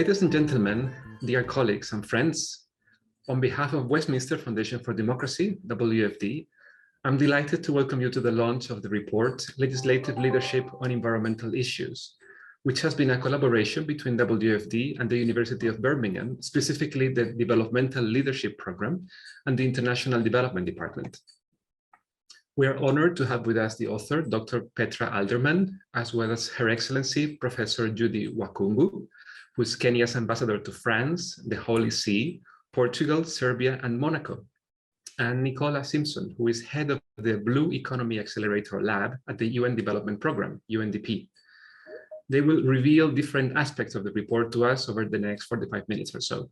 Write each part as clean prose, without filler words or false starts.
Ladies and gentlemen, dear colleagues and friends, on behalf of Westminster Foundation for Democracy, WFD, I'm delighted to welcome you to the launch of the report, Legislative Leadership on Environmental Issues, which has been a collaboration between WFD and the University of Birmingham, specifically the Developmental Leadership Program and the International Development Department. We are honored to have with us the author, Dr. Petra Alderman, as well as Her Excellency, Professor Judy Wakungu, who is Kenya's ambassador to France, the Holy See, Portugal, Serbia, and Monaco, and Nicola Simpson, who is head of the Blue Economy Accelerator Lab at the UN Development Programme, UNDP. They will reveal different aspects of the report to us over the next 45 minutes or so.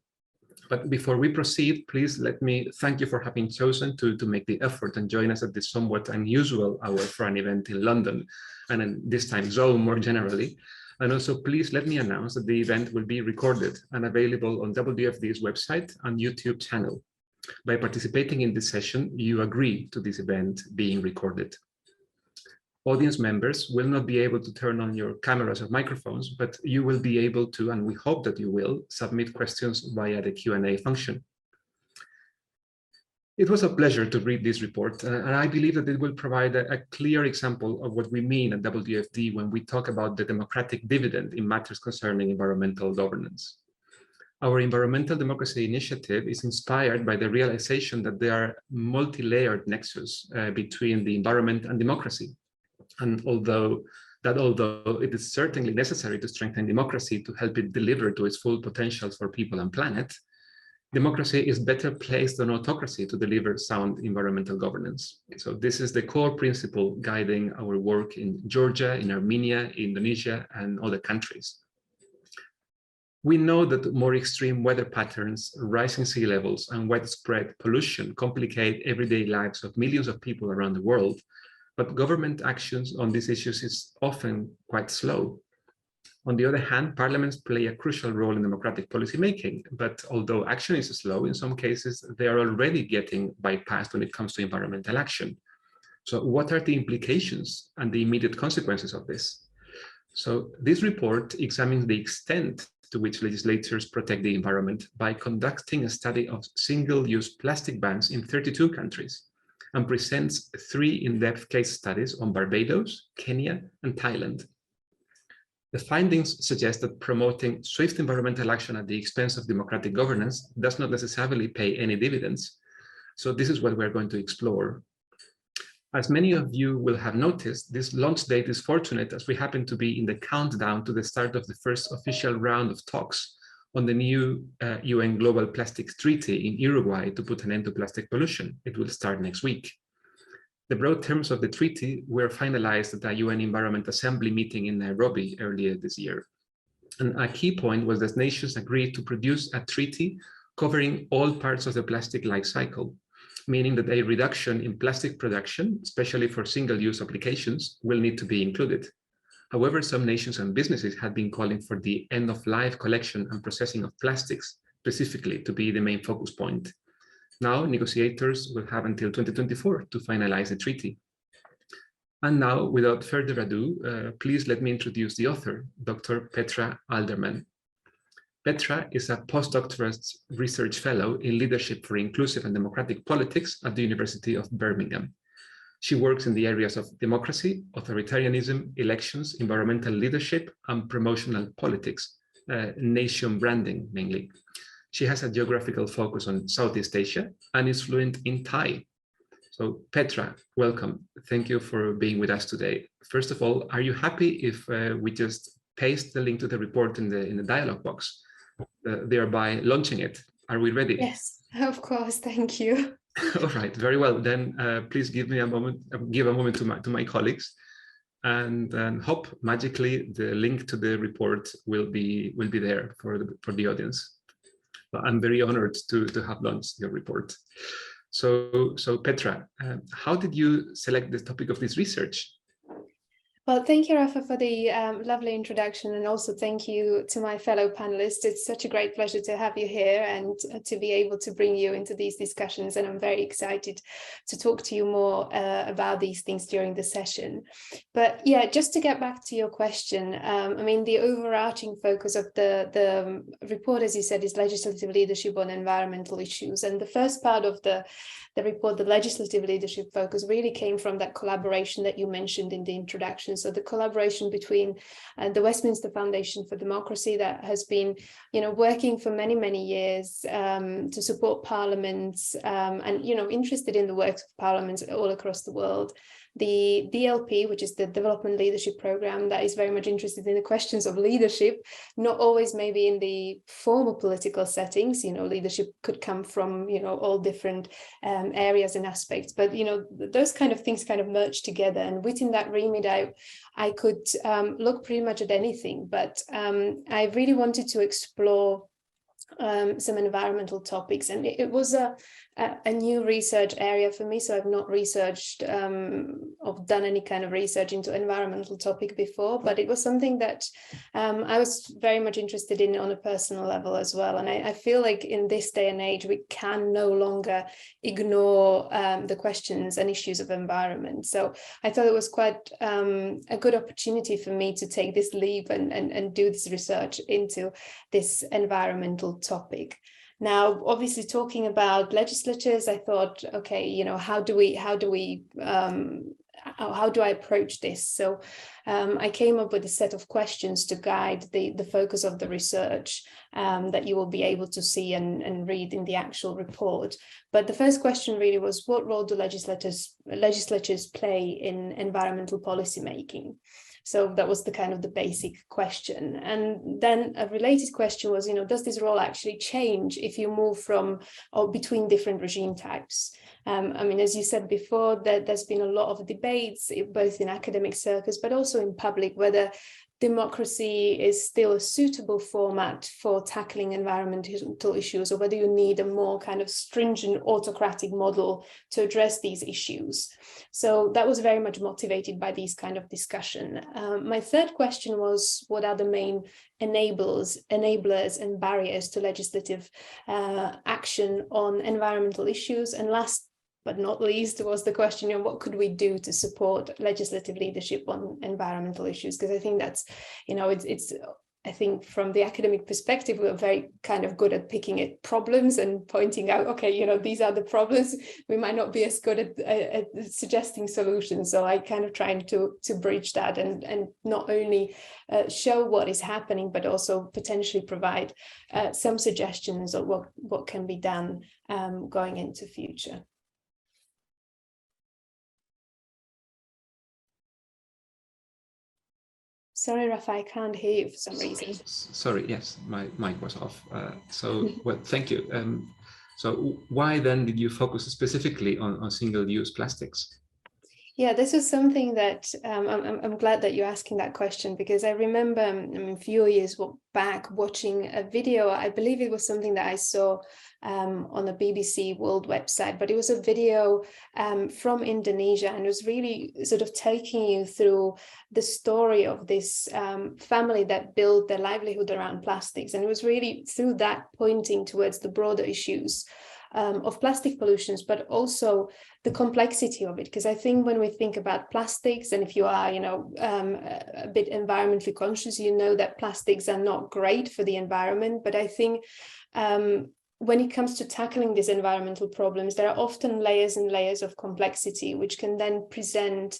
But before we proceed, please let me thank you for having chosen to make the effort and join us at this somewhat unusual hour for an event in London, and in this time zone more generally. And also, please let me announce that the event will be recorded and available on WFD's website and YouTube channel. By participating in this session, you agree to this event being recorded. Audience members will not be able to turn on your cameras or microphones, but you will be able to, and we hope that you will, submit questions via the Q&A function. It was a pleasure to read this report, and I believe that it will provide a clear example of what we mean at WFD when we talk about the democratic dividend in matters concerning environmental governance. Our Environmental Democracy Initiative is inspired by the realization that there are multi-layered nexus between the environment and democracy. And although it is certainly necessary to strengthen democracy to help it deliver to its full potential for people and planet, democracy is better placed than autocracy to deliver sound environmental governance. So this is the core principle guiding our work in Georgia, in Armenia, Indonesia, and other countries. We know that more extreme weather patterns, rising sea levels, and widespread pollution complicate everyday lives of millions of people around the world, but government actions on these issues is often quite slow. On the other hand, parliaments play a crucial role in democratic policymaking, but although action is slow, in some cases, they are already getting bypassed when it comes to environmental action. So what are the implications and the immediate consequences of this? So this report examines the extent to which legislators protect the environment by conducting a study of single-use plastic bans in 32 countries and presents 3 in-depth case studies on Barbados, Kenya, and Thailand. The findings suggest that promoting swift environmental action at the expense of democratic governance does not necessarily pay any dividends. So this is what we're going to explore. As many of you will have noticed, this launch date is fortunate as we happen to be in the countdown to the start of the first official round of talks on the new UN Global Plastics Treaty in Uruguay to put an end to plastic pollution. It will start next week. The broad terms of the treaty were finalized at the UN Environment Assembly meeting in Nairobi earlier this year. And a key point was that nations agreed to produce a treaty covering all parts of the plastic life cycle, meaning that a reduction in plastic production, especially for single-use applications, will need to be included. However, some nations and businesses had been calling for the end-of-life collection and processing of plastics specifically to be the main focus point. Now, negotiators will have until 2024 to finalize the treaty. And now, without further ado, please let me introduce the author, Dr. Petra Alderman. Petra is a postdoctoral research fellow in leadership for inclusive and democratic politics at the University of Birmingham. She works in the areas of democracy, authoritarianism, elections, environmental leadership, and promotional politics, nation branding mainly. She has a geographical focus on Southeast Asia and is fluent in Thai. So Petra, welcome. Thank you for being with us today. First of all, are you happy if we just paste the link to the report in the dialog box, thereby launching it? Are we ready? Yes, of course. Thank you. All right, very well. Then please give me a moment. Give a moment to my colleagues, and hope magically the link to the report will be there for the audience. But I'm very honored to have launched your report. So Petra, how did you select the topic of this research? Well, thank you, Rafa, for the lovely introduction, and also thank you to my fellow panelists. It's such a great pleasure to have you here and to be able to bring you into these discussions, and I'm very excited to talk to you more about these things during the session. But yeah, just to get back to your question, I mean, the overarching focus of the report, as you said, is legislative leadership on environmental issues, and the first part of the report, the legislative leadership focus, really came from that collaboration that you mentioned in the introduction. So the collaboration between the Westminster Foundation for Democracy, that has been, working for many, many years to support parliaments and, interested in the works of parliaments all across the world. The DLP, which is the Development Leadership Programme, that is very much interested in the questions of leadership, not always maybe in the formal political settings. Leadership could come from, all different areas and aspects, but, those kind of things kind of merge together. And within that remit, I could look pretty much at anything, but I really wanted to explore some environmental topics, and it was a new research area for me. So I've not researched or done any kind of research into environmental topic before, but it was something that I was very much interested in on a personal level as well. And I feel like in this day and age, we can no longer ignore the questions and issues of environment. So I thought it was quite a good opportunity for me to take this leap and do this research into this environmental topic. Now, obviously, talking about legislatures, I thought, okay, how do I approach this? So I came up with a set of questions to guide the focus of the research that you will be able to see and read in the actual report. But the first question really was, what role do legislatures play in environmental policy making? So that was the kind of the basic question. And then a related question was, does this role actually change if you move from or between different regime types? I mean, as you said before, there's been a lot of debates, both in academic circles, but also in public, whether democracy is still a suitable format for tackling environmental issues, or whether you need a more kind of stringent autocratic model to address these issues. So that was very much motivated by these kind of discussion. My third question was, what are the main enablers and barriers to legislative action on environmental issues? And last but not least was the question of what could we do to support legislative leadership on environmental issues? Because I think that's, I think from the academic perspective, we're very kind of good at picking at problems and pointing out, okay, these are the problems. We might not be as good at suggesting solutions. So I kind of trying to bridge that and not only show what is happening, but also potentially provide some suggestions of what can be done going into future. Sorry, Rafa, I can't hear you for some reason. Sorry, yes, my mic was off. Well, thank you. So why then did you focus specifically on single-use plastics? Yeah, this is something that I'm glad that you're asking that question, because I remember a few years back watching a video. I believe it was something that I saw on the BBC World website, but it was a video from Indonesia, and it was really sort of taking you through the story of this family that built their livelihood around plastics. And it was really through that pointing towards the broader issues of plastic pollutions, but also the complexity of it. Because I think when we think about plastics, and if you are, a bit environmentally conscious, that plastics are not great for the environment. But I think when it comes to tackling these environmental problems, there are often layers and layers of complexity, which can then present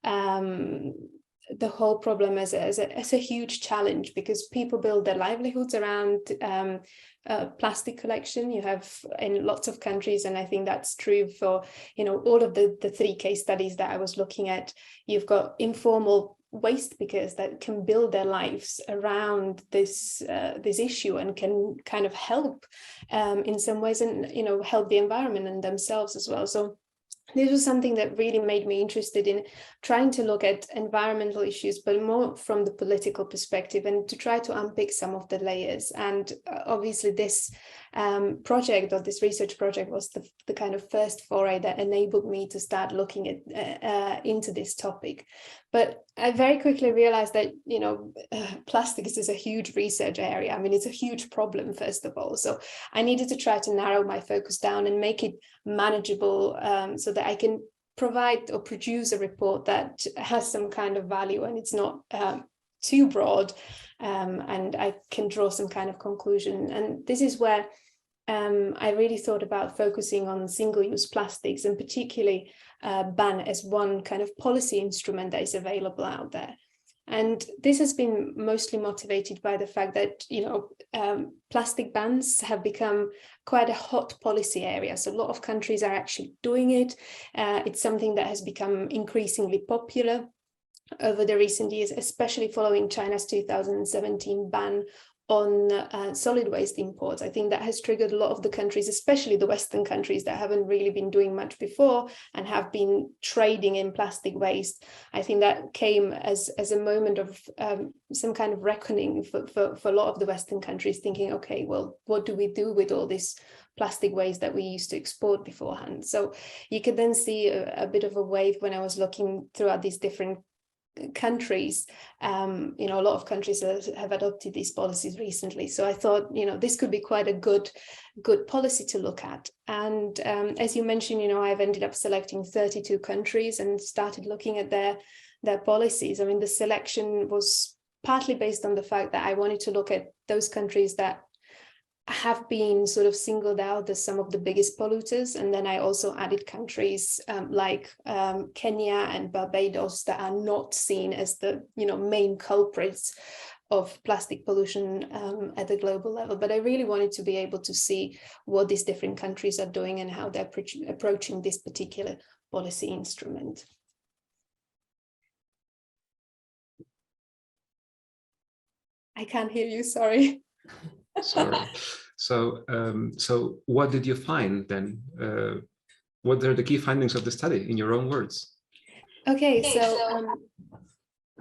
the whole problem as a huge challenge, because people build their livelihoods around plastic collection. You have in lots of countries, and I think that's true for all of the 3 case studies that I was looking at. You've got informal waste pickers that can build their lives around this issue and can kind of help in some ways, and help the environment and themselves as well. So this was something that really made me interested in trying to look at environmental issues, but more from the political perspective, and to try to unpick some of the layers. And obviously this project, or this research project, was the kind of first foray that enabled me to start looking at into this topic. But I very quickly realized that, plastics is a huge research area. I mean, it's a huge problem, first of all. So I needed to try to narrow my focus down and make it manageable, so that I can provide or produce a report that has some kind of value, and it's not too broad, and I can draw some kind of conclusion. And this is where I really thought about focusing on single-use plastics, and particularly ban as one kind of policy instrument that is available out there. And this has been mostly motivated by the fact that, plastic bans have become quite a hot policy area. So a lot of countries are actually doing it. It's something that has become increasingly popular over the recent years, especially following China's 2017 ban on solid waste imports. I think that has triggered a lot of the countries, especially the Western countries that haven't really been doing much before and have been trading in plastic waste. I think that came as a moment of some kind of reckoning for a lot of the Western countries, thinking, okay, well, what do we do with all this plastic waste that we used to export beforehand? So you could then see a bit of a wave when I was looking throughout these different countries. A lot of countries have adopted these policies recently. So I thought, this could be quite a good policy to look at. And as you mentioned, I've ended up selecting 32 countries and started looking at their policies. I mean, the selection was partly based on the fact that I wanted to look at those countries that have been sort of singled out as some of the biggest polluters. And then I also added countries like Kenya and Barbados that are not seen as the main culprits of plastic pollution at the global level. But I really wanted to be able to see what these different countries are doing and how they're approaching this particular policy instrument. I can't hear you, sorry. Sorry. So what did you find then? What are the key findings of the study, in your own words? Okay, so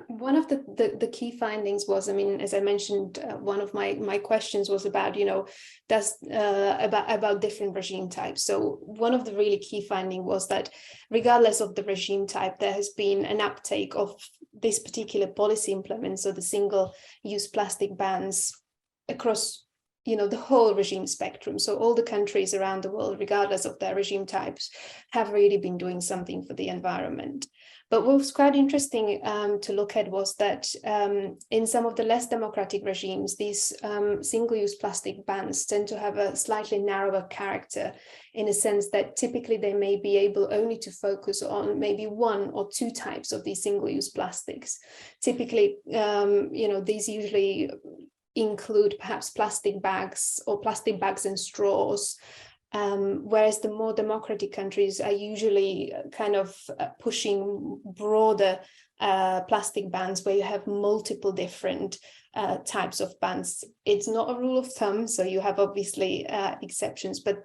one of the key findings was, I mean, as I mentioned, one of my questions was about, about different regime types. So one of the really key findings was that regardless of the regime type, there has been an uptake of this particular policy implement, so the single-use plastic bans across the whole regime spectrum. So all the countries around the world, regardless of their regime types, have really been doing something for the environment. But what was quite interesting to look at was that in some of the less democratic regimes, these single-use plastic bans tend to have a slightly narrower character, in a sense that typically they may be able only to focus on maybe one or two types of these single-use plastics. Typically, these usually include perhaps plastic bags or plastic bags and straws, whereas the more democratic countries are usually kind of pushing broader plastic bans, where you have multiple different types of bans. It's not a rule of thumb, so you have obviously exceptions, but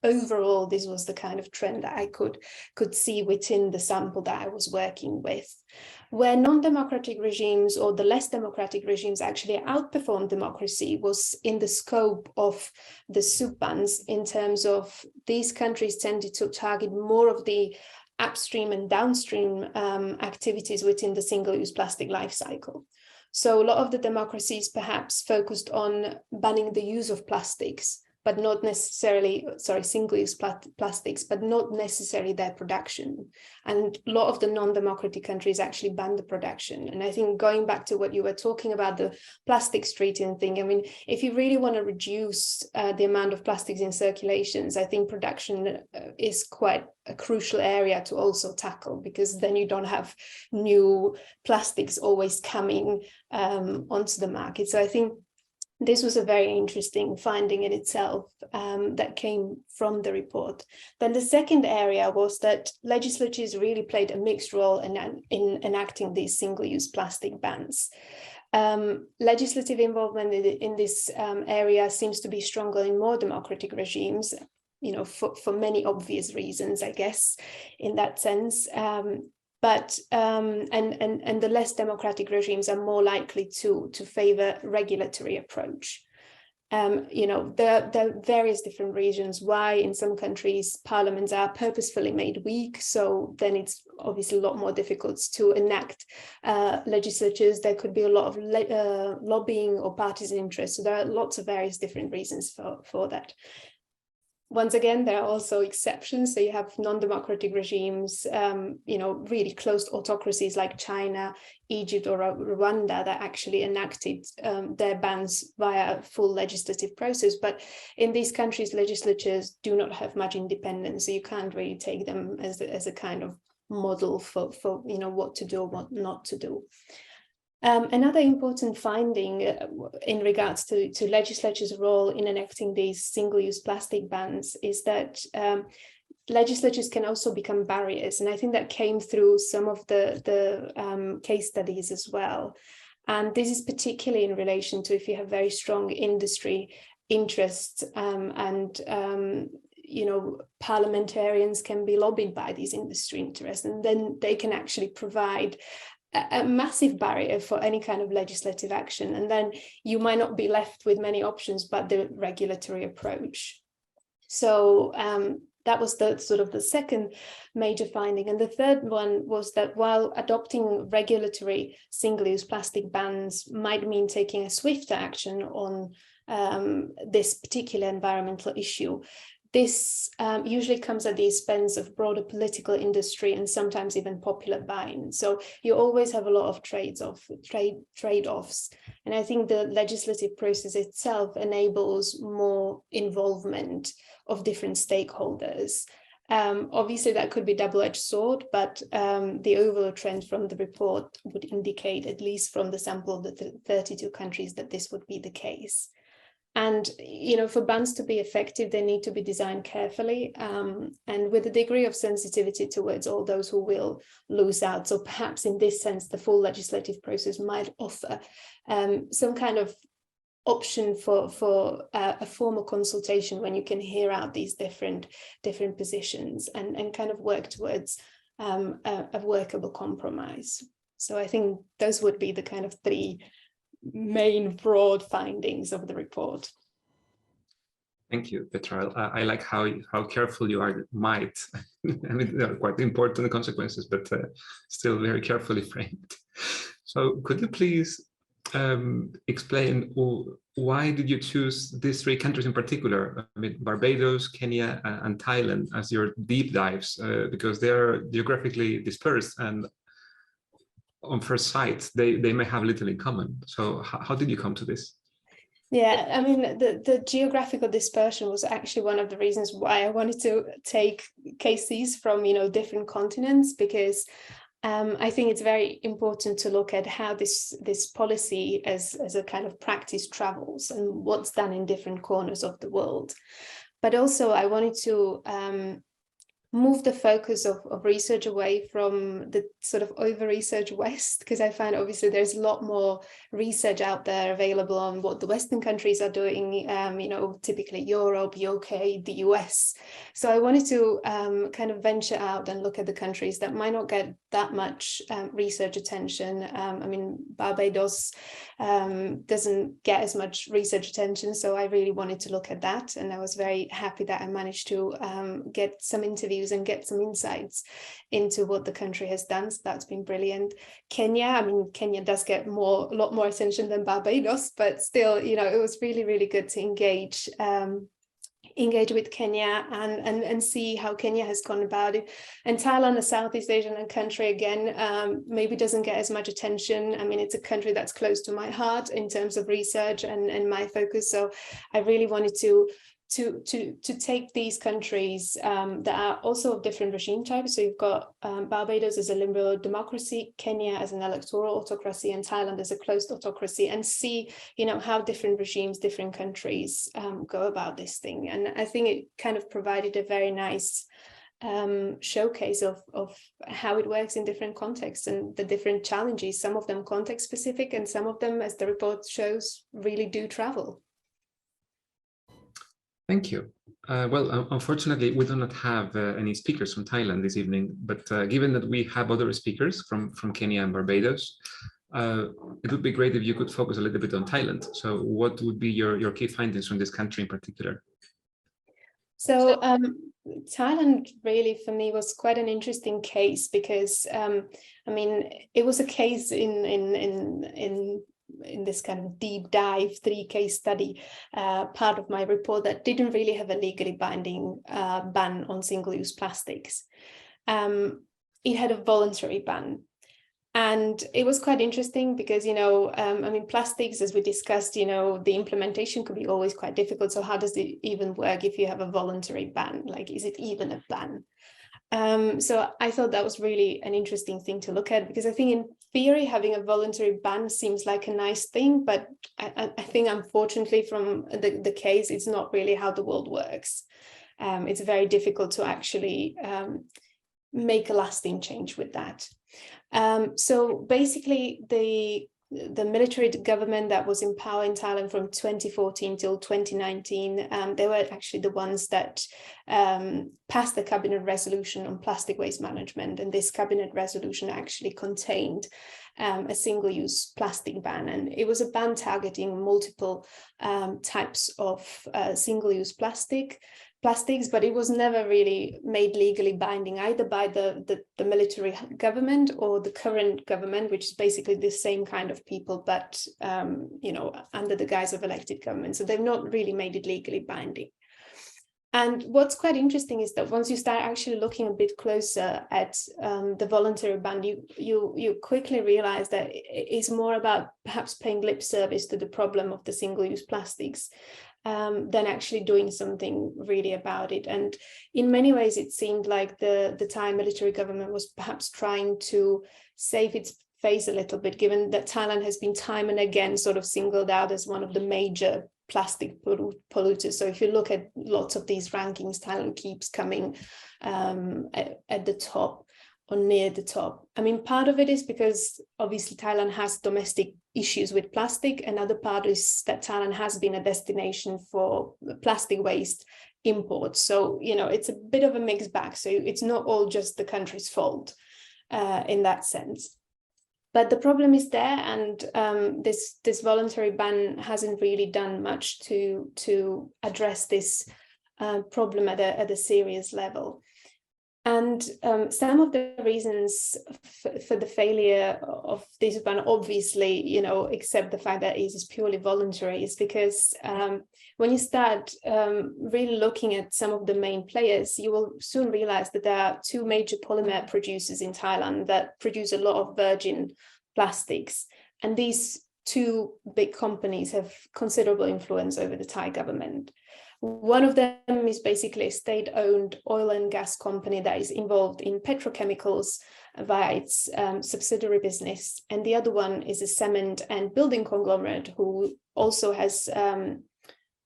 overall, this was the kind of trend that I could see within the sample that I was working with. Where non-democratic regimes or the less democratic regimes actually outperformed democracy was in the scope of the subbans, in terms of these countries tended to target more of the upstream and downstream activities within the single-use plastic life cycle. So a lot of the democracies perhaps focused on banning the use of plastics, but not necessarily, single-use plastics, but not necessarily their production. And a lot of the non-democratic countries actually banned the production. And I think going back to what you were talking about, the plastics treating thing, I mean, if you really want to reduce the amount of plastics in circulations, I think production is quite a crucial area to also tackle, because then you don't have new plastics always coming onto the market. So I think this was a very interesting finding in itself that came from the report. Then the second area was that legislatures really played a mixed role in enacting these single-use plastic bans. Legislative involvement in this area seems to be stronger in more democratic regimes. for many obvious reasons, I guess, in that sense. But the less democratic regimes are more likely to favor regulatory approach. There are various different reasons why in some countries parliaments are purposefully made weak. So then it's obviously a lot more difficult to enact legislatures. There could be a lot of lobbying or partisan interest. So there are lots of various different reasons for that. Once again, there are also exceptions. So you have non-democratic regimes, really closed autocracies like China, Egypt, or Rwanda that actually enacted their bans via a full legislative process. But in these countries, legislatures do not have much independence. So you can't really take them as a kind of model for what to do or what not to do. Another important finding in regards to legislatures' role in enacting these single-use plastic bans is that legislatures can also become barriers. And I think that came through some of the case studies as well. And this is particularly in relation to if you have very strong industry interests parliamentarians can be lobbied by these industry interests, and then they can actually provide a massive barrier for any kind of legislative action. And then you might not be left with many options but the regulatory approach. So that was the second major finding. And the third one was that while adopting regulatory single-use plastic bans might mean taking a swifter action on this particular environmental issue, this usually comes at the expense of broader political industry and sometimes even popular buy-in. So you always have a lot of trade-offs. And I think the legislative process itself enables more involvement of different stakeholders. Obviously, that could be double-edged sword, but the overall trend from the report would indicate, at least from the sample of the 32 countries, that this would be the case. And, for bans to be effective, they need to be designed carefully and with a degree of sensitivity towards all those who will lose out. So perhaps in this sense, the full legislative process might offer some kind of option for a formal consultation when you can hear out these different positions and kind of work towards a workable compromise. So I think those would be the kind of three main broad findings of the report. Thank you, Petra. I like how careful you are. Might I mean, they are quite important consequences, but still very carefully framed. So, could you please explain why did you choose these three countries in particular? I mean, Barbados, Kenya, and Thailand as your deep dives, because they are geographically dispersed and on first sight, they may have little in common. So how did you come to this? Yeah, I mean, the geographical dispersion was actually one of the reasons why I wanted to take cases from, different continents, because I think it's very important to look at how this policy as a kind of practice travels and what's done in different corners of the world. But also I wanted to move the focus of research away from the sort of over-research West, because I find obviously there's a lot more research out there available on what the Western countries are doing, typically Europe, UK, the US. So I wanted to kind of venture out and look at the countries that might not get that much research attention. I mean, Barbados doesn't get as much research attention, so I really wanted to look at that, and I was very happy that I managed to get some interviews and get some insights into what the country has done. So that's been brilliant. Kenya does get a lot more attention than Barbados, but still, it was really, really good to engage with Kenya and see how Kenya has gone about it. And Thailand, a Southeast Asian country, again, maybe doesn't get as much attention. I mean, it's a country that's close to my heart in terms of research and my focus. So I really wanted to take these countries that are also of different regime types. So you've got Barbados as a liberal democracy, Kenya as an electoral autocracy, and Thailand as a closed autocracy, and see, how different regimes, different countries go about this thing. And I think it kind of provided a very nice showcase of how it works in different contexts and the different challenges, some of them context specific, and some of them, as the report shows, really do travel. Thank you. Unfortunately, we do not have any speakers from Thailand this evening, but given that we have other speakers from Kenya and Barbados, it would be great if you could focus a little bit on Thailand. So what would be your key findings from this country in particular? So Thailand really for me was quite an interesting case because I mean it was a case in this kind of deep dive 3-case study part of my report that didn't really have a legally binding ban on single-use plastics. It had a voluntary ban. And it was quite interesting because, you know, I mean, plastics, as we discussed, you know, the implementation could be always quite difficult. So how does it even work if you have a voluntary ban? Like, is it even a ban? So I thought that was really an interesting thing to look at, because I think in theory, having a voluntary ban seems like a nice thing. But I think, unfortunately, from the case, it's not really how the world works. It's very difficult to actually make a lasting change with that. So basically, the military government that was in power in Thailand from 2014 till 2019, they were actually the ones that passed the cabinet resolution on plastic waste management. And this cabinet resolution actually contained a single-use plastic ban. And it was a ban targeting multiple types of single-use plastics, but it was never really made legally binding either by the military government or the current government, which is basically the same kind of people, but you know, under the guise of elected government. So they've not really made it legally binding. And what's quite interesting is that once you start actually looking a bit closer at the voluntary ban, you quickly realize that it's more about perhaps paying lip service to the problem of the single-use plastics than actually doing something really about it. And in many ways, it seemed like the Thai military government was perhaps trying to save its face a little bit, given that Thailand has been time and again sort of singled out as one of the major plastic polluters. So if you look at lots of these rankings, Thailand keeps coming at the top or near the top. I mean, part of it is because obviously Thailand has domestic issues with plastic. Another part is that Thailand has been a destination for plastic waste imports. So, you know, it's a bit of a mixed bag. So it's not all just the country's fault in that sense. But the problem is there, and this voluntary ban hasn't really done much to address this problem at a serious level. And some of the reasons for the failure of this ban, obviously, you know, except the fact that it is purely voluntary, is because when you start really looking at some of the main players, you will soon realize that there are two major polymer producers in Thailand that produce a lot of virgin plastics. And these two big companies have considerable influence over the Thai government. One of them is basically a state-owned oil and gas company that is involved in petrochemicals via its subsidiary business. And the other one is a cement and building conglomerate who also has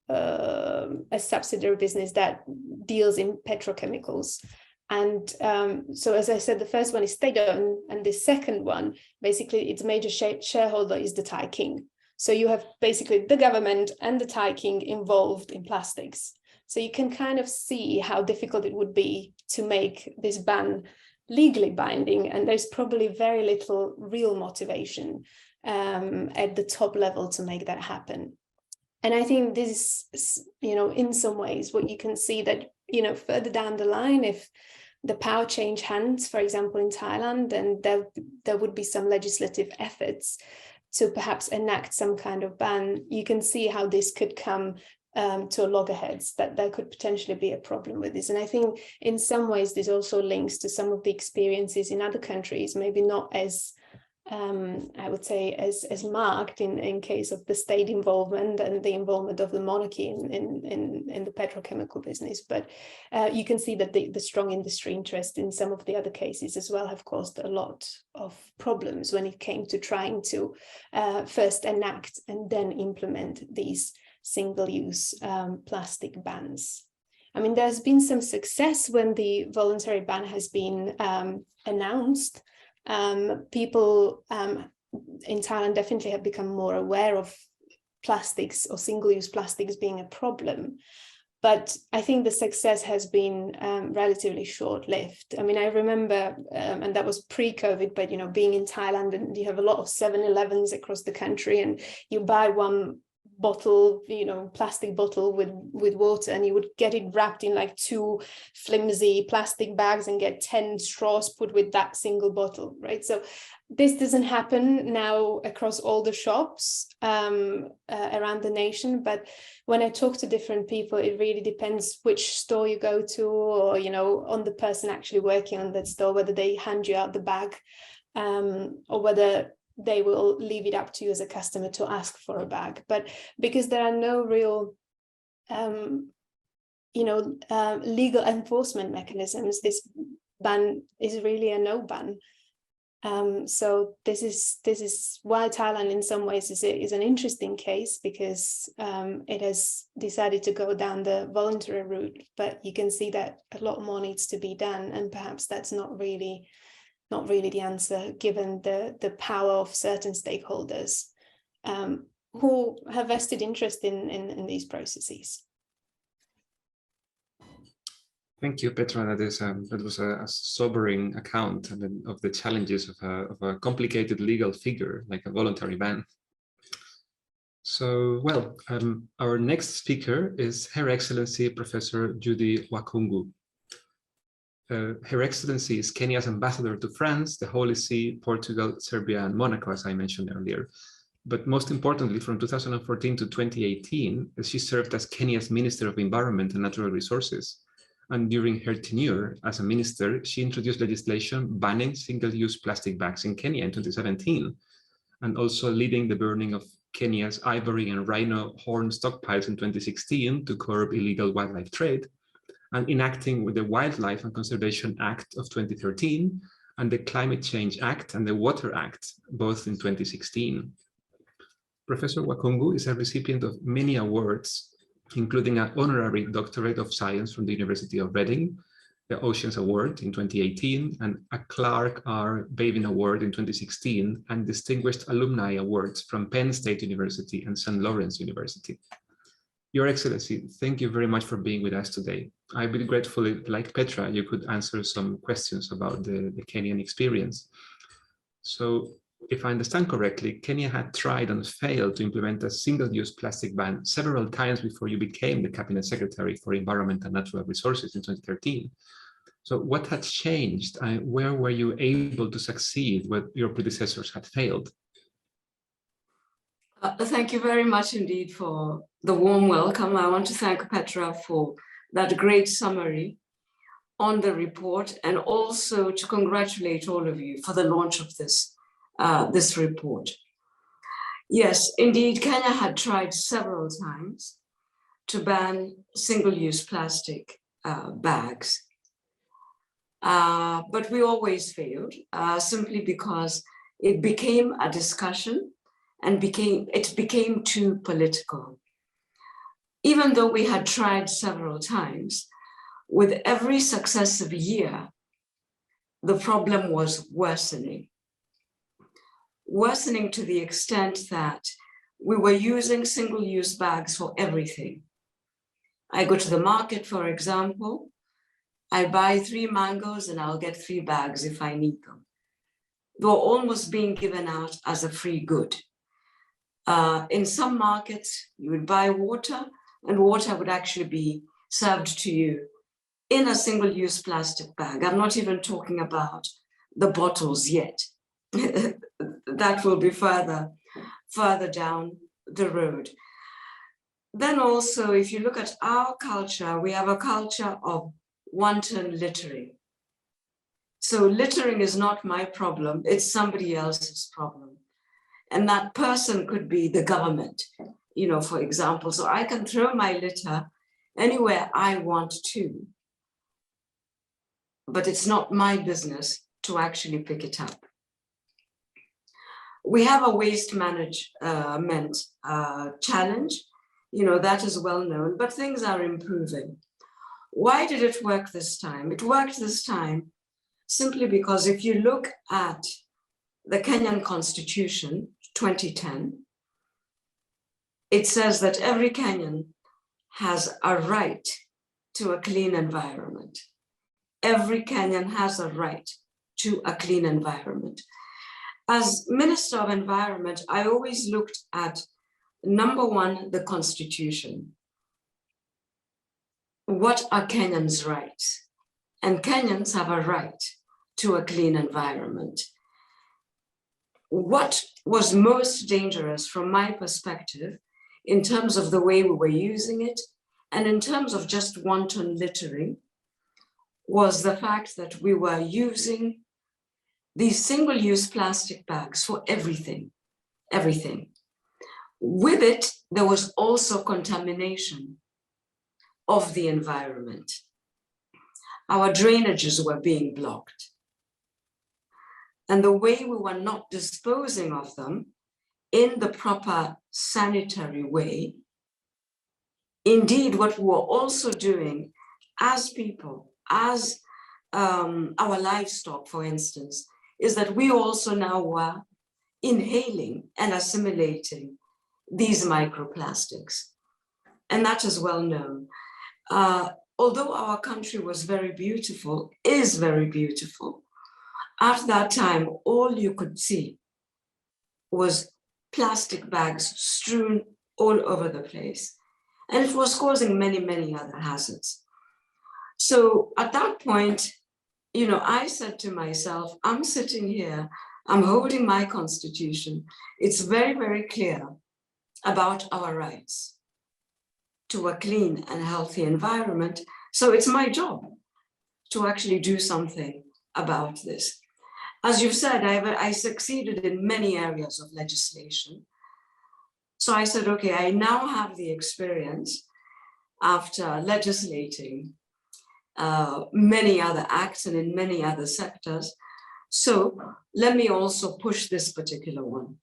a subsidiary business that deals in petrochemicals. And so, as I said, the first one is state-owned, and the second one, basically, its major shareholder is the Thai King. So you have basically the government and the Thai King involved in plastics. So you can kind of see how difficult it would be to make this ban legally binding. And there's probably very little real motivation at the top level to make that happen. And I think this is, you know, in some ways what you can see that, you know, further down the line, if the power change hands, for example, in Thailand, then there would be some legislative efforts to perhaps enact some kind of ban. You can see how this could come to loggerheads, that there could potentially be a problem with this. And I think in some ways, this also links to some of the experiences in other countries, maybe not as, I would say, as marked in case of the state involvement and the involvement of the monarchy in the petrochemical business. But you can see that the strong industry interest in some of the other cases as well have caused a lot of problems when it came to trying to first enact and then implement these single-use plastic bans. I mean, there's been some success when the voluntary ban has been announced. People in Thailand definitely have become more aware of plastics or single-use plastics being a problem. But I think the success has been relatively short-lived. I mean, I remember, and that was pre-COVID, but, you know, being in Thailand, and you have a lot of 7-Elevens across the country, and you buy one bottle, you know, plastic bottle with water, and you would get it wrapped in like 2 flimsy plastic bags and get 10 straws put with that single bottle, right? So this doesn't happen now across all the shops around the nation. But when I talk to different people, it really depends which store you go to, or, you know, on the person actually working on that store, whether they hand you out the bag, or whether they will leave it up to you as a customer to ask for a bag. But because there are no real legal enforcement mechanisms, this ban is really a no ban. So this is why Thailand in some ways is an interesting case, because it has decided to go down the voluntary route, but you can see that a lot more needs to be done, and perhaps that's not really the answer, given the power of certain stakeholders who have vested interest in these processes. Thank you, Petra. That was a sobering account of the challenges of a complicated legal figure like a voluntary ban. So, well, our next speaker is Her Excellency Professor Judy Wakhungu. Her Excellency is Kenya's ambassador to France, the Holy See, Portugal, Serbia, and Monaco, as I mentioned earlier. But most importantly, from 2014 to 2018, she served as Kenya's Minister of Environment and Natural Resources. And during her tenure as a minister, she introduced legislation banning single-use plastic bags in Kenya in 2017, and also leading the burning of Kenya's ivory and rhino horn stockpiles in 2016 to curb illegal wildlife trade, and enacting with the Wildlife and Conservation Act of 2013 and the Climate Change Act and the Water Act, both in 2016. Professor Wakhungu is a recipient of many awards, including an honorary doctorate of science from the University of Reading, the Oceans Award in 2018, and a Clark R. Bavin Award in 2016, and distinguished alumni awards from Penn State University and St. Lawrence University. Your Excellency, thank you very much for being with us today. I would be grateful if, like Petra, you could answer some questions about the Kenyan experience. So, if I understand correctly, Kenya had tried and failed to implement a single-use plastic ban several times before you became the Cabinet Secretary for Environment and Natural Resources in 2013. So what had changed? Where were you able to succeed where your predecessors had failed? Thank you very much indeed for the warm welcome. I want to thank Petra for that great summary on the report, and also to congratulate all of you for the launch of this report. Yes, indeed, Kenya had tried several times to ban single-use plastic bags, but we always failed, simply because it became a discussion and it became too political. Even though we had tried several times, with every successive year, the problem was worsening to the extent that we were using single-use bags for everything. I go to the market, for example, I buy 3 mangoes and I'll get 3 bags if I need them. They were almost being given out as a free good. In some markets, you would buy water, and water would actually be served to you in a single-use plastic bag. I'm not even talking about the bottles yet. That will be further down the road. Then also, if you look at our culture, we have a culture of wanton littering. So littering is not my problem, it's somebody else's problem. And that person could be the government, you know, for example. So I can throw my litter anywhere I want to, but it's not my business to actually pick it up. We have a waste management challenge, you know, that is well known, but things are improving. Why did it work this time? It worked this time simply because if you look at the Kenyan Constitution, 2010, it says that every Kenyan has a right to a clean environment. Every Kenyan has a right to a clean environment. As Minister of Environment, I always looked at, number one, the Constitution. What are Kenyans' rights? And Kenyans have a right to a clean environment. What was most dangerous from my perspective, in terms of the way we were using it, and in terms of just wanton littering, was the fact that we were using these single-use plastic bags for everything, everything. With it, there was also contamination of the environment. Our drainages were being blocked. And the way we were not disposing of them in the proper sanitary way, indeed, what we were also doing as people, as our livestock, for instance, is that we also now were inhaling and assimilating these microplastics. And that is well known. Although our country was very beautiful, is very beautiful, at that time, all you could see was plastic bags strewn all over the place. And it was causing many, many other hazards. So at that point, you know, I said to myself, I'm sitting here, I'm holding my constitution. It's very, very clear about our rights to a clean and healthy environment. So it's my job to actually do something about this. As you've said, I succeeded in many areas of legislation. So I said, okay, I now have the experience after legislating many other acts and in many other sectors. So let me also push this particular one.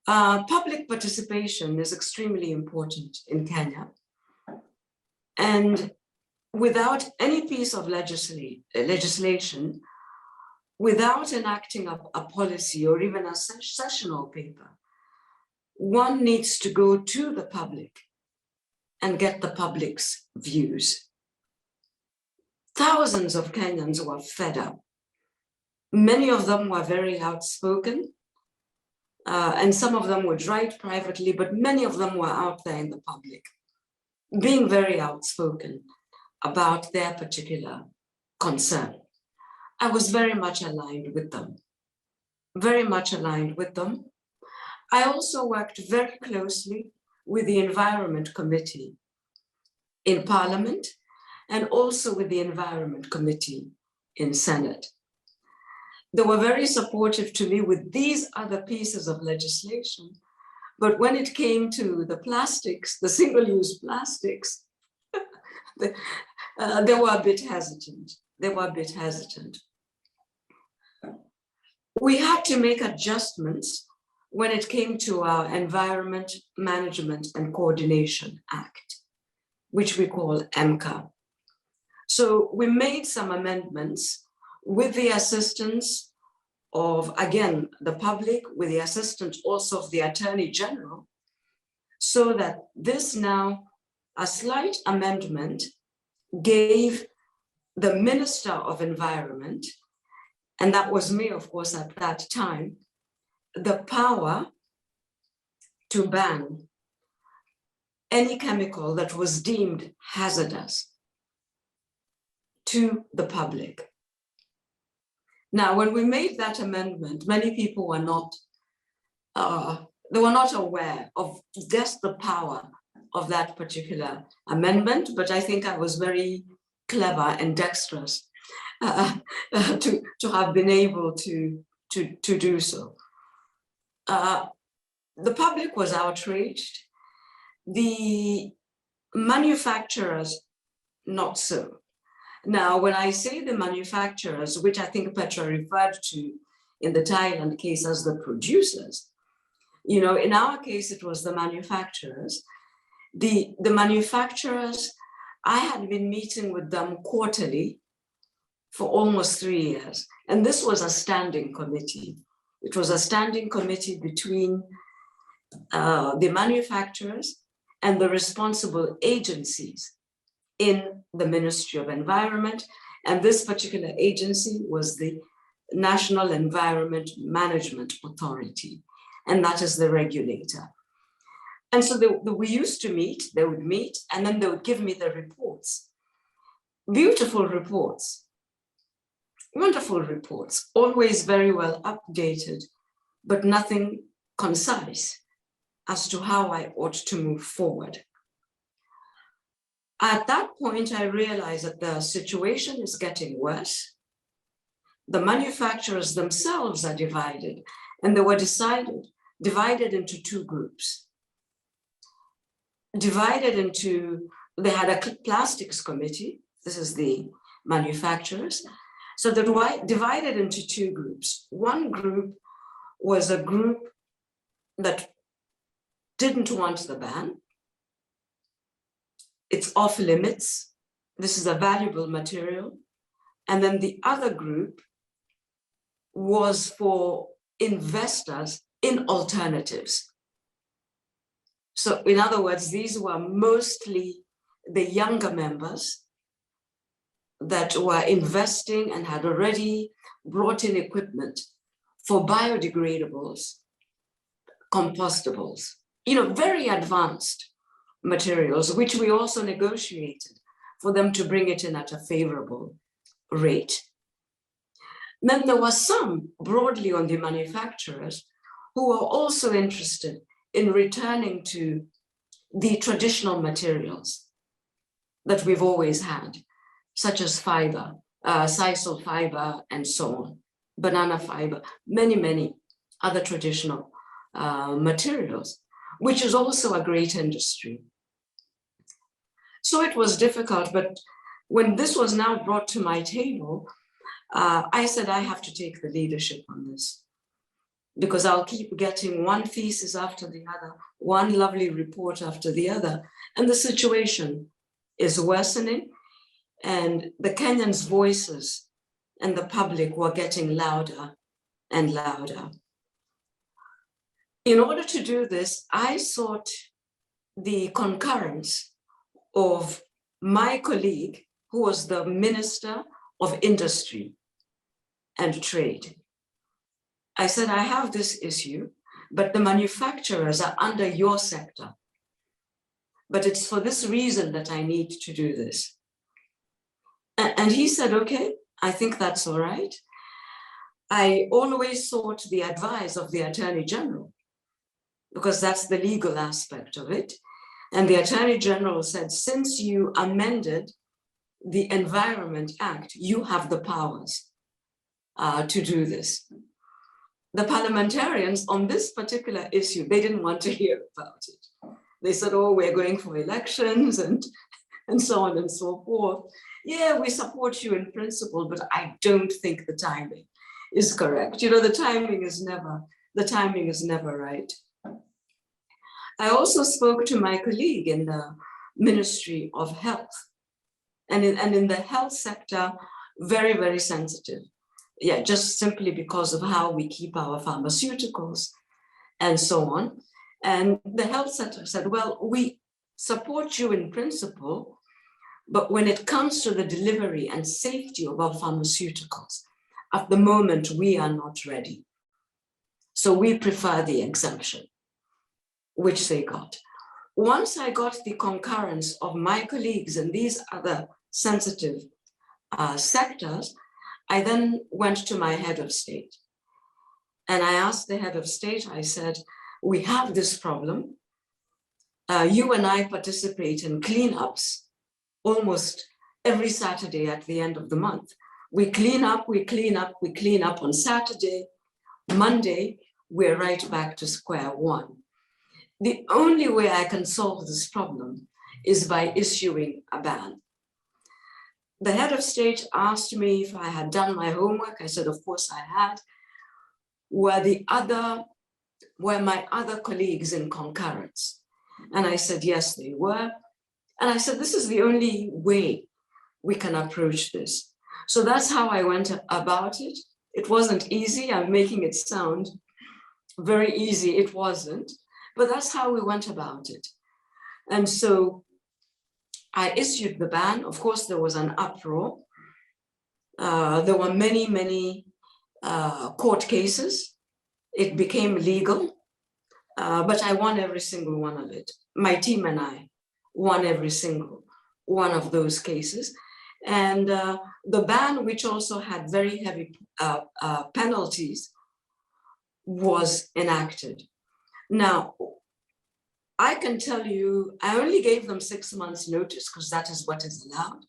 Public participation is extremely important in Kenya. And without any piece of legislation, without enacting a policy or even a sessional paper, one needs to go to the public and get the public's views. Thousands of Kenyans were fed up. Many of them were very outspoken, and some of them would write privately, but many of them were out there in the public, being very outspoken about their particular concern. I was very much aligned with them, very much aligned with them. I also worked very closely with the Environment Committee in Parliament and also with the Environment Committee in Senate. They were very supportive to me with these other pieces of legislation, but when it came to the plastics, the single-use plastics, they were a bit hesitant. They were a bit hesitant. We had to make adjustments when it came to our Environment Management and Coordination Act, which we call EMCA. So we made some amendments with the assistance of, again, the public, with the assistance also of the Attorney General, so that this now, a slight amendment gave the Minister of Environment, and that was me, of course, at that time, the power to ban any chemical that was deemed hazardous to the public. Now, when we made that amendment, many people were not, they were not aware of just the power of that particular amendment, but I think I was very clever and dexterous to have been able to do so. The public was outraged. The manufacturers, not so. Now, when I say the manufacturers, which I think Petra referred to in the Thailand case as the producers, you know, in our case, it was the manufacturers. The manufacturers, I had been meeting with them quarterly for almost 3 years. And this was a standing committee. It was a standing committee between the manufacturers and the responsible agencies in the Ministry of Environment. And this particular agency was the National Environment Management Authority, and that is the regulator. And so we used to meet, they would meet, and then they would give me the reports. Beautiful reports, wonderful reports, always very well updated, but nothing concise as to how I ought to move forward. At that point, I realized that the situation is getting worse. The manufacturers themselves are divided, and they were divided into two groups. They had a plastics committee. This is the manufacturers. So they were divided into two groups. One group was a group that didn't want the ban. It's off limits. This is a valuable material. And then the other group was for investors in alternatives. So in other words, these were mostly the younger members that were investing and had already brought in equipment for biodegradables, compostables, very advanced materials, which we also negotiated for them to bring it in at a favorable rate. Then there were some broadly on the manufacturers who were also interested in returning to the traditional materials that we've always had, such as fiber, sisal fiber, and so on, banana fiber, many other traditional materials, which is also a great industry. So it was difficult, but when this was now brought to my table, I said, I have to take the leadership on this, because I'll keep getting one thesis after the other, one lovely report after the other, and the situation is worsening, and the Kenyans' voices and the public were getting louder and louder. In order to do this, I sought the concurrence of my colleague, who was the Minister of Industry and Trade. I said, I have this issue, but the manufacturers are under your sector. But it's for this reason that I need to do this. And he said, okay, I think that's all right. I always sought the advice of the Attorney General, because that's the legal aspect of it. And the Attorney General said, since you amended the Environment Act, you have the powers to do this. The parliamentarians on this particular issue, they didn't want to hear about it. They said, oh, we're going for elections and so on and so forth. Yeah, we support you in principle, but I don't think the timing is correct. The timing is never right. I also spoke to my colleague in the Ministry of Health, and in the health sector, very, very sensitive. Yeah, just simply because of how we keep our pharmaceuticals and so on. And the health sector said, well, we support you in principle, but when it comes to the delivery and safety of our pharmaceuticals, at the moment, we are not ready. So we prefer the exemption, which they got. Once I got the concurrence of my colleagues in these other sensitive sectors, I then went to my head of state. And I asked the head of state, I said, we have this problem. You and I participate in cleanups almost every Saturday at the end of the month. We clean up on Saturday. Monday, we're right back to square one. The only way I can solve this problem is by issuing a ban. The head of state asked me if I had done my homework. I said, of course I had. Were my other colleagues in concurrence? And I said, yes, they were. And I said, this is the only way we can approach this. So that's how I went about it. It wasn't easy. I'm making it sound very easy. It wasn't. But that's how we went about it. And so I issued the ban. Of course, there was an uproar. There were many court cases. It became legal, but I won every single one of it. My team and I won every single one of those cases. And the ban, which also had very heavy penalties, was enacted. Now, I can tell you, I only gave them 6 months notice because that is what is allowed.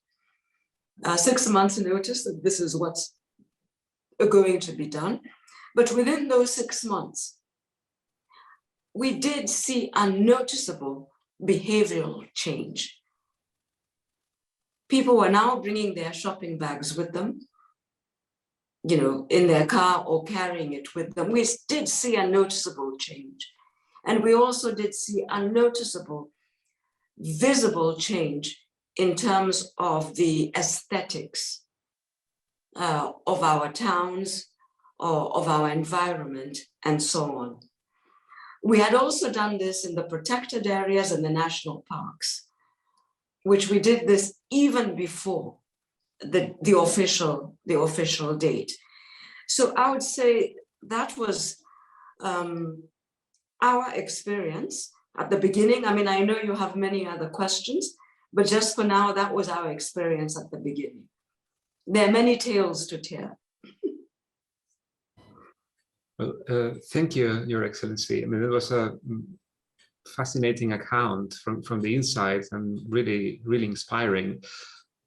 6 months notice that this is what's going to be done. But within those 6 months, we did see a noticeable behavioral change. People were now bringing their shopping bags with them, you know, in their car or carrying it with them. We did see a noticeable change. And we also did see a noticeable, visible change in terms of the aesthetics of our towns or of our environment and so on. We had also done this in the protected areas and the national parks, which we did this even before the official date. So I would say that was our experience at the beginning. I mean, I know you have many other questions, but just for now, that was our experience at the beginning. There are many tales to tell. Well, thank you, Your Excellency. I mean, it was a fascinating account from the inside and really inspiring.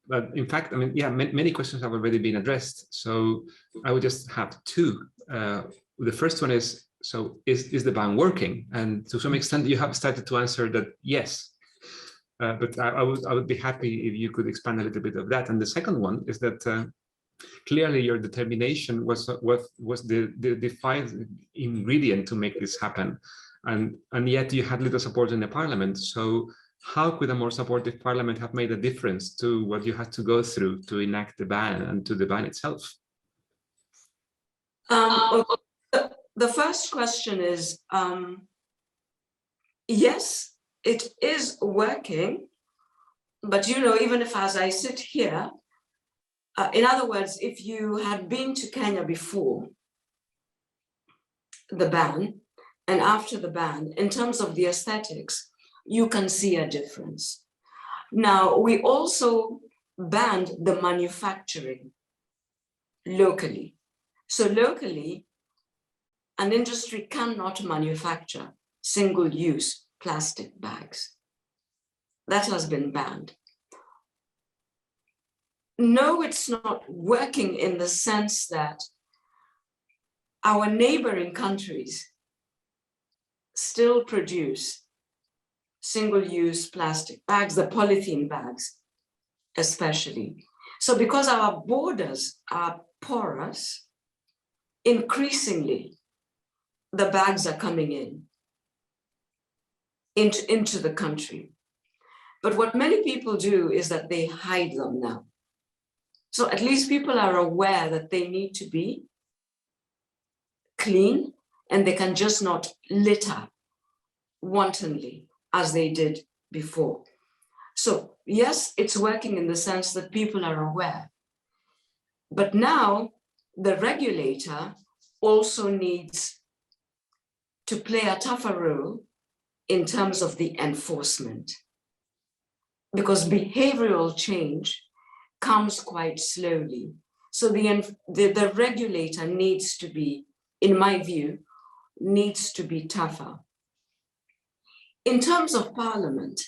But in fact, I mean, yeah, many questions have already been addressed. So I would just have two. The first one is, so is the ban working? And to some extent, you have started to answer that yes. But I would be happy if you could expand a little bit of that. And the second one is that clearly your determination was the defining ingredient to make this happen. And yet you had little support in the parliament. So how could a more supportive parliament have made a difference to what you had to go through to enact the ban and to the ban itself? The first question is, yes, it is working, but you know, even if as I sit here, in other words, if you had been to Kenya before the ban and after the ban, in terms of the aesthetics, you can see a difference. Now, we also banned the manufacturing locally. So locally, an industry cannot manufacture single-use plastic bags. That has been banned. No, it's not working in the sense that our neighboring countries still produce single-use plastic bags, the polythene bags especially. So because our borders are porous, increasingly the bags are coming into the country. But what many people do is that they hide them now. So at least people are aware that they need to be clean and they can just not litter wantonly as they did before. So yes, it's working in the sense that people are aware. But now the regulator also needs to play a tougher role in terms of the enforcement, because behavioral change comes quite slowly. So the regulator needs to be, in my view, needs to be tougher. In terms of Parliament,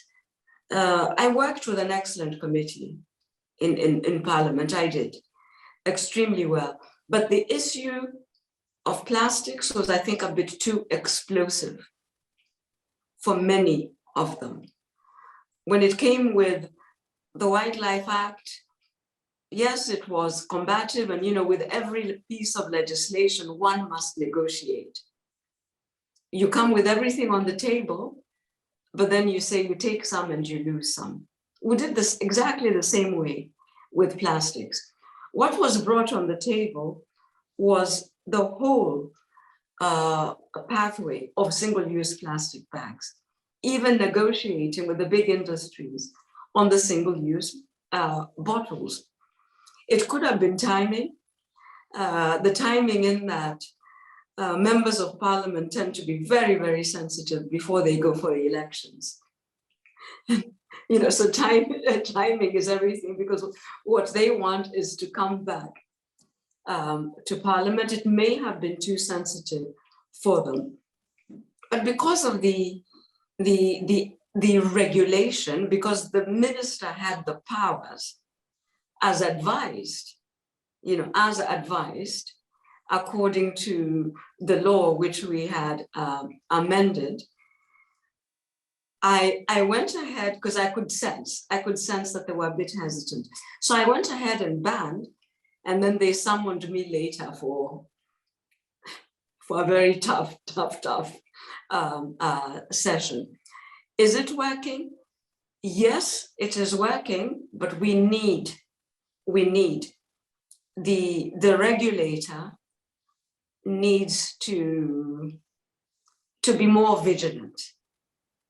I worked with an excellent committee in Parliament. I did extremely well. But the issue of plastics was, I think, a bit too explosive for many of them. When it came with the Wildlife Act, yes, it was combative, and you know, with every piece of legislation, one must negotiate. You come with everything on the table, but then you say you take some and you lose some. We did this exactly the same way with plastics. What was brought on the table was the whole pathway of single-use plastic bags. even negotiating with the big industries on the single-use bottles. It could have been timing. The timing in that members of parliament tend to be very, very sensitive before they go for the elections. So timing is everything, because what they want is to come back to parliament. It may have been too sensitive for them, but because of the regulation, because the minister had the powers as advised, according to the law which we had amended, I went ahead because I could sense that they were a bit hesitant. So I went ahead and banned, and then they summoned me later for a very tough session. Is it working? Yes, it is working, but we need the regulator needs to be more vigilant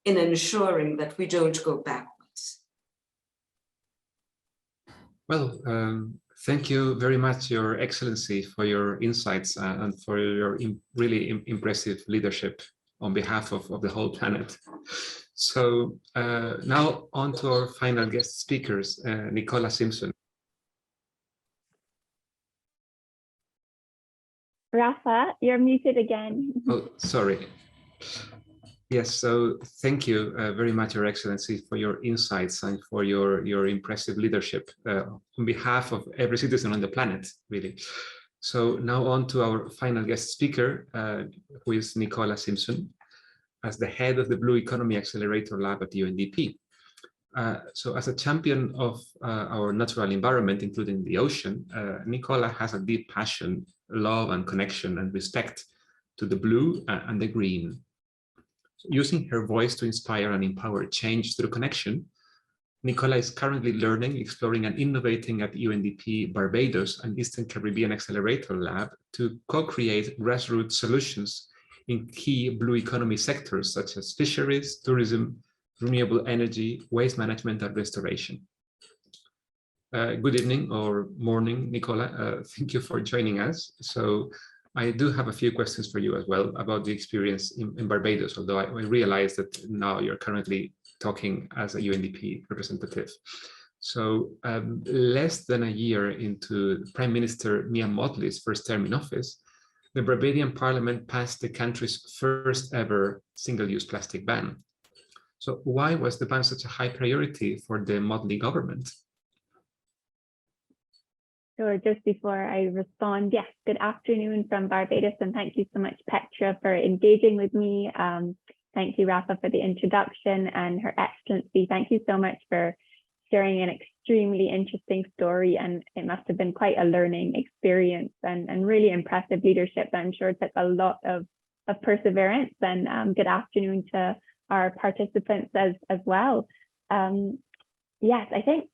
in ensuring that we don't go backwards. Well, thank you very much, Your Excellency, for your insights and for your really impressive leadership on behalf of the whole planet. So now on to our final guest speakers, Nicola Simpson. Rafa, you're muted again. Oh, sorry. Yes, so thank you very much, Your Excellency, for your insights and for your impressive leadership on behalf of every citizen on the planet, really. So now on to our final guest speaker, who is Nicola Simpson, as the head of the Blue Economy Accelerator Lab at UNDP. So as a champion of our natural environment, including the ocean, Nicola has a deep passion, love and connection and respect to the blue and the green. Using her voice to inspire and empower change through connection, Nicola is currently learning, exploring and innovating at UNDP Barbados and Eastern Caribbean Accelerator Lab to co-create grassroots solutions in key blue economy sectors such as fisheries, tourism, renewable energy, waste management and restoration. Good evening or morning, Nicola. Thank you for joining us. So I do have a few questions for you as well about the experience in Barbados, although I realize that now you're currently talking as a UNDP representative. So less than a year into Prime Minister Mia Mottley's first term in office, the Barbadian Parliament passed the country's first ever single-use plastic ban. So why was the ban such a high priority for the Mottley government? Sure, just before I respond, yes, good afternoon from Barbados, and thank you so much, Petra, for engaging with me. Thank you, Rafa, for the introduction, and Her Excellency, thank you so much for sharing an extremely interesting story, and it must have been quite a learning experience and really impressive leadership. I'm sure it took a lot of perseverance, and good afternoon to our participants as well. Yes, I think,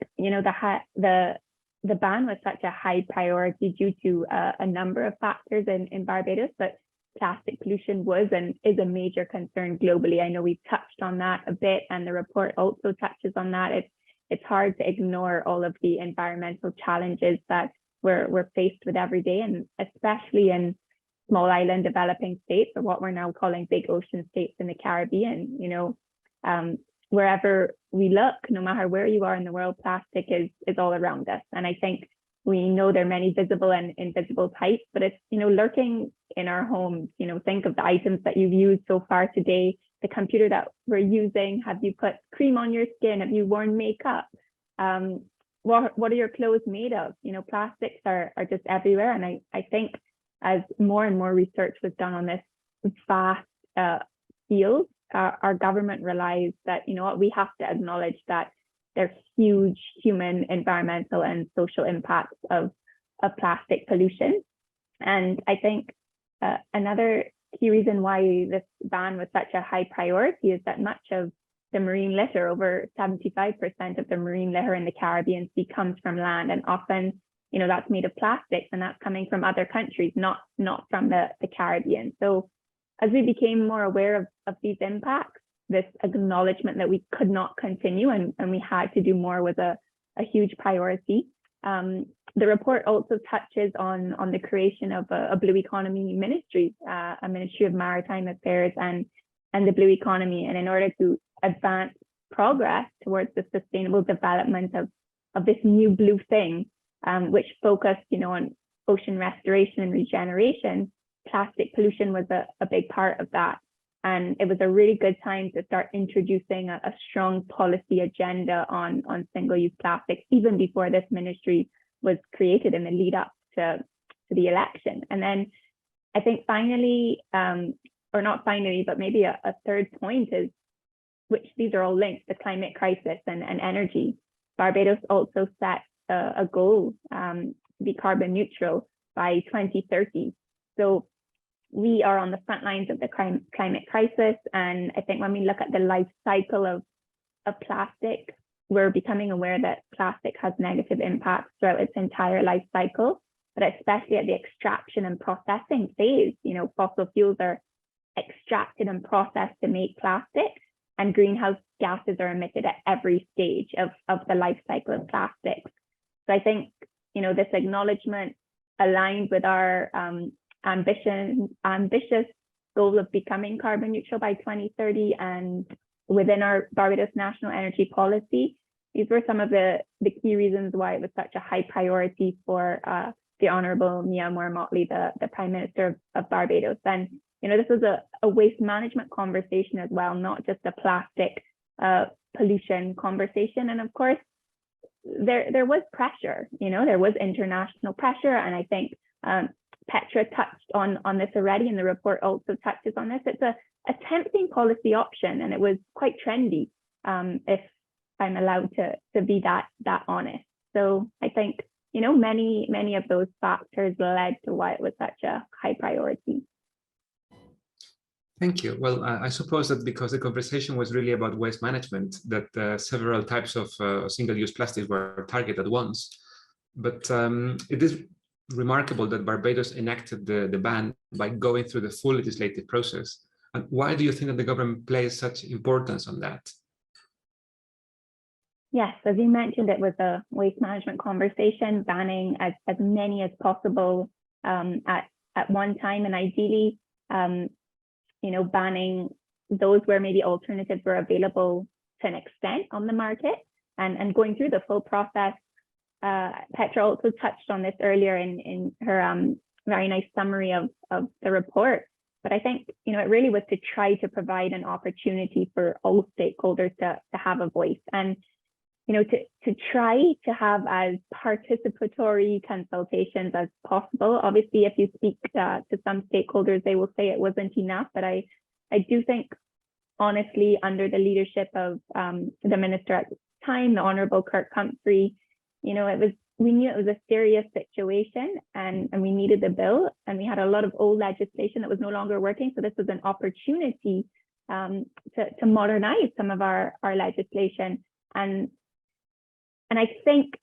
the ban was such a high priority due to a number of factors in Barbados, but plastic pollution was and is a major concern globally. I know we've touched on that a bit, and the report also touches on that. It's hard to ignore all of the environmental challenges that we're faced with every day, and especially in small island developing states, or what we're now calling big ocean states in the Caribbean. Wherever we look, no matter where you are in the world, plastic is all around us. And I think we know there are many visible and invisible types, but it's, lurking in our homes. Think of the items that you've used so far today, the computer that we're using. Have you put cream on your skin? Have you worn makeup? What are your clothes made of? Plastics are just everywhere. And I think as more and more research was done on this vast field, our government realized that, we have to acknowledge that there's huge human, environmental and social impacts of plastic pollution. And I think another key reason why this ban was such a high priority is that much of the marine litter, over 75% of the marine litter in the Caribbean Sea, comes from land, and often, that's made of plastics, and that's coming from other countries, not from the Caribbean. So as we became more aware of these impacts, this acknowledgement that we could not continue and we had to do more was a huge priority. The report also touches on the creation of a blue economy ministry, a Ministry of Maritime Affairs and the blue economy. And in order to advance progress towards the sustainable development of this new blue thing, which focused, on ocean restoration and regeneration, plastic pollution was a big part of that. And it was a really good time to start introducing a strong policy agenda on single-use plastics, even before this ministry was created in the lead up to the election. And then I think finally, or not finally, but maybe a third point is, which these are all linked, the climate crisis and energy. Barbados also set a goal to be carbon neutral by 2030. So we are on the front lines of the climate crisis. And I think when we look at the life cycle of plastic, we're becoming aware that plastic has negative impacts throughout its entire life cycle, but especially at the extraction and processing phase. Fossil fuels are extracted and processed to make plastic, and greenhouse gases are emitted at every stage of the life cycle of plastics. So I think, this acknowledgement aligned with our ambitious goal of becoming carbon neutral by 2030, and within our Barbados National Energy Policy. These were some of the key reasons why it was such a high priority for the Honourable Mia Moore-Motley, the Prime Minister of Barbados. And this was a waste management conversation as well, not just a plastic pollution conversation. And of course, there was pressure, there was international pressure. And I think Petra touched on this already, and the report also touches on this. It's a tempting policy option, and it was quite trendy, if I'm allowed to be that honest. So I think, many of those factors led to why it was such a high priority. Thank you. Well, I suppose that because the conversation was really about waste management, that several types of single-use plastics were targeted at once. But it is remarkable that Barbados enacted the ban by going through the full legislative process. And why do you think that the government plays such importance on that? Yes, as you mentioned, it was a waste management conversation, banning as many as possible at one time, and ideally, banning those where maybe alternatives were available to an extent on the market, and going through the full process. Petra also touched on this earlier in her very nice summary of the report. But I think, it really was to try to provide an opportunity for all stakeholders to have a voice, and, to try to have as participatory consultations as possible. Obviously, if you speak to some stakeholders, they will say it wasn't enough. But I do think, honestly, under the leadership of the minister at the time, the Honourable Kirk Humphrey, we knew it was a serious situation, and we needed the bill, and we had a lot of old legislation that was no longer working. So this was an opportunity to modernize some of our legislation. And I think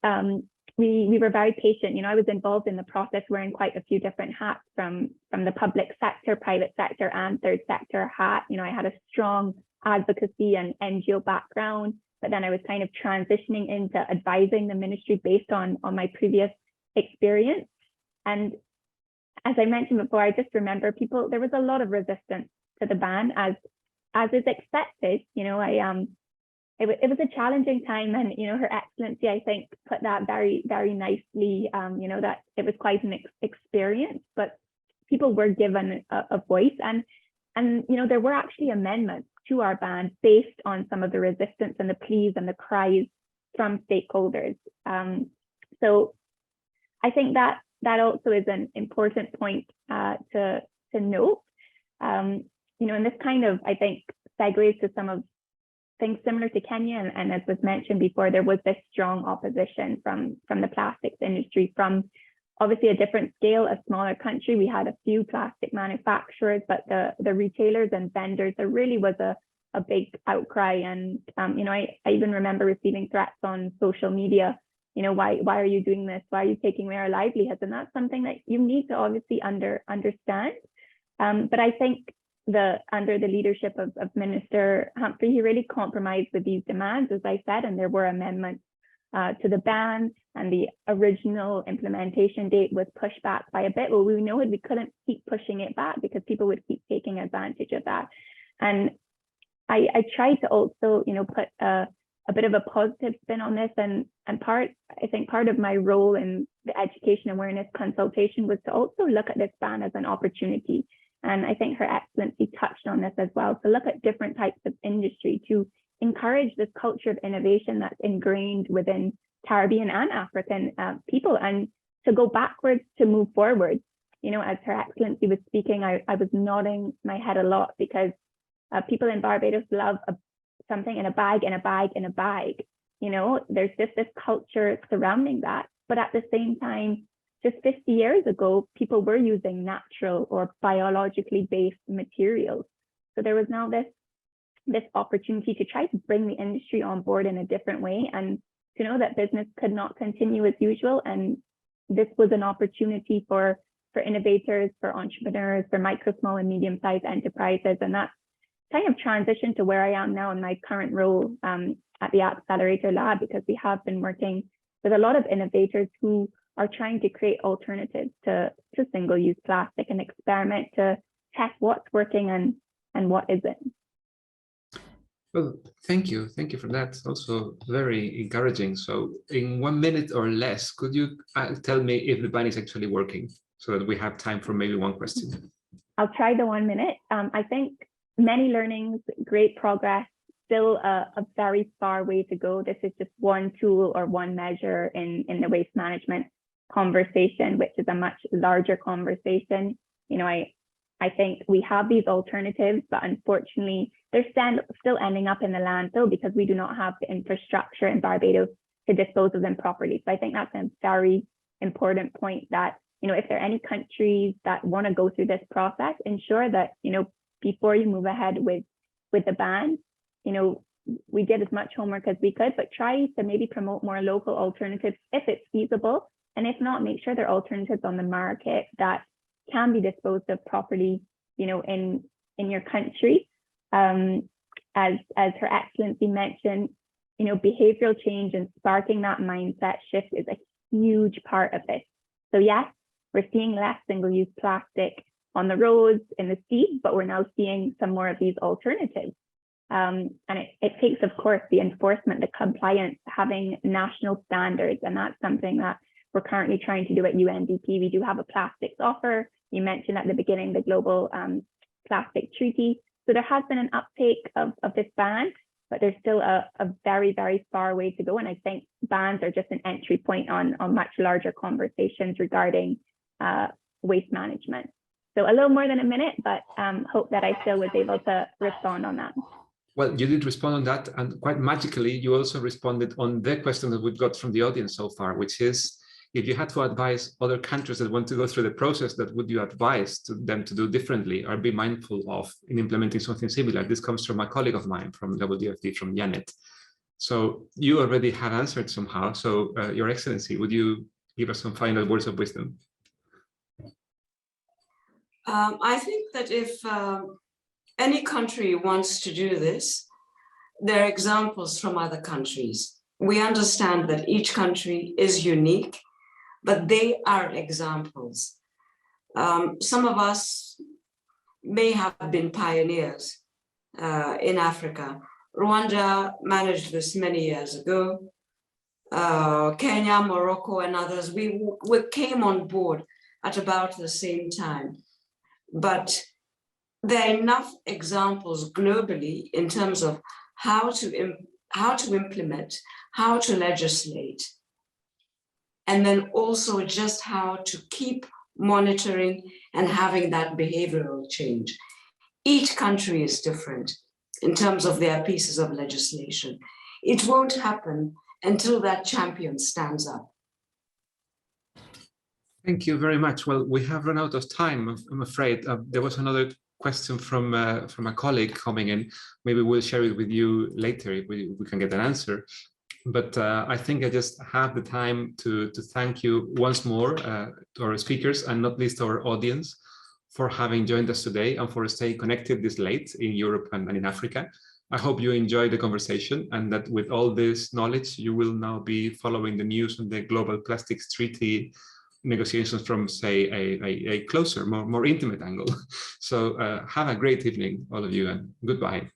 we were very patient. I was involved in the process wearing quite a few different hats from the public sector, private sector, and third sector hat. I had a strong advocacy and NGO background, but then I was kind of transitioning into advising the ministry based on my previous experience. And as I mentioned before, I just remember there was a lot of resistance to the ban, as is expected. It was a challenging time, and Her Excellency, I think, put that very, very nicely. That it was quite an experience, but people were given a voice, and there were actually amendments to our ban based on some of the resistance and the pleas and the cries from stakeholders. So I think that also is an important point to note. And this kind of, I think, segues to some of things similar to Kenya, and as was mentioned before, there was this strong opposition from the plastics industry, from obviously a different scale, a smaller country. We had a few plastic manufacturers, but the retailers and vendors, there really was a big outcry. And I even remember receiving threats on social media. Why are you doing this? Why are you taking away our livelihoods? And that's something that you need to obviously understand. But I think under the leadership of Minister Humphrey, he really compromised with these demands, as I said, and there were amendments to the ban, and the original implementation date was pushed back by a bit. Well, we know we couldn't keep pushing it back because people would keep taking advantage of that. And I tried to also, put a bit of a positive spin on this, and I think part of my role in the education awareness consultation was to also look at this ban as an opportunity. And I think Her Excellency touched on this as well, to look at different types of industry, to encourage this culture of innovation that's ingrained within Caribbean and African people, and to go backwards to move forward. As Her Excellency was speaking, I was nodding my head a lot, because people in Barbados love something in a bag, in a bag, in a bag. There's just this culture surrounding that. But at the same time, just 50 years ago, people were using natural or biologically based materials. So there was now this opportunity to try to bring the industry on board in a different way, and to know that business could not continue as usual. And this was an opportunity for innovators, for entrepreneurs, for micro, small, and medium-sized enterprises. And that's kind of transitioned to where I am now in my current role at the Accelerator Lab, because we have been working with a lot of innovators who are trying to create alternatives to single-use plastic and experiment to test what's working and what isn't. Well, thank you for that. Also very encouraging. So in 1 minute or less, could you tell me if the ban is actually working, so that we have time for maybe one question? I'll try the 1 minute. I think many learnings, great progress, still a very far way to go. This is just one tool or one measure in the waste management conversation, which is a much larger conversation. I think we have these alternatives, but unfortunately, they're still ending up in the landfill because we do not have the infrastructure in Barbados to dispose of them properly. So I think that's a very important point, that, if there are any countries that want to go through this process, ensure that, before you move ahead with the ban, we did as much homework as we could, but try to maybe promote more local alternatives if it's feasible. And if not, make sure there are alternatives on the market that can be disposed of properly, in your country. As Her Excellency mentioned, behavioral change and sparking that mindset shift is a huge part of this. So yes, we're seeing less single-use plastic on the roads, in the sea, but we're now seeing some more of these alternatives. And it takes, of course, the enforcement, the compliance, having national standards, and that's something that we're currently trying to do at UNDP. We do have a plastics offer. You mentioned at the beginning the Global Plastic Treaty. So there has been an uptake of this ban, but there's still a very, very far way to go. And I think bans are just an entry point on much larger conversations regarding waste management. So a little more than a minute, but hope that I still was able to respond on that. Well, you did respond on that, and quite magically, you also responded on the question that we've got from the audience so far, which is, if you had to advise other countries that want to go through the process, that would you advise them to do differently or be mindful of in implementing something similar? This comes from a colleague of mine from WFD, from Janet. So you already had answered somehow. So Your Excellency, would you give us some final words of wisdom? I think that if any country wants to do this, there are examples from other countries. We understand that each country is unique, but they are examples. Some of us may have been pioneers in Africa. Rwanda managed this many years ago. Kenya, Morocco, and others, we came on board at about the same time. But there are enough examples globally in terms of how to implement, how to legislate, and then also just how to keep monitoring and having that behavioral change. Each country is different in terms of their pieces of legislation. It won't happen until that champion stands up. Thank you very much. Well, we have run out of time, I'm afraid. There was another question from a colleague coming in. Maybe we'll share it with you later if we can get an answer. But I think I just have the time to thank you once more to our speakers, and not least our audience, for having joined us today and for staying connected this late in Europe and in Africa. I hope you enjoyed the conversation and that with all this knowledge, you will now be following the news on the Global Plastics Treaty negotiations from, say, a closer, more intimate angle. So have a great evening, all of you, and goodbye.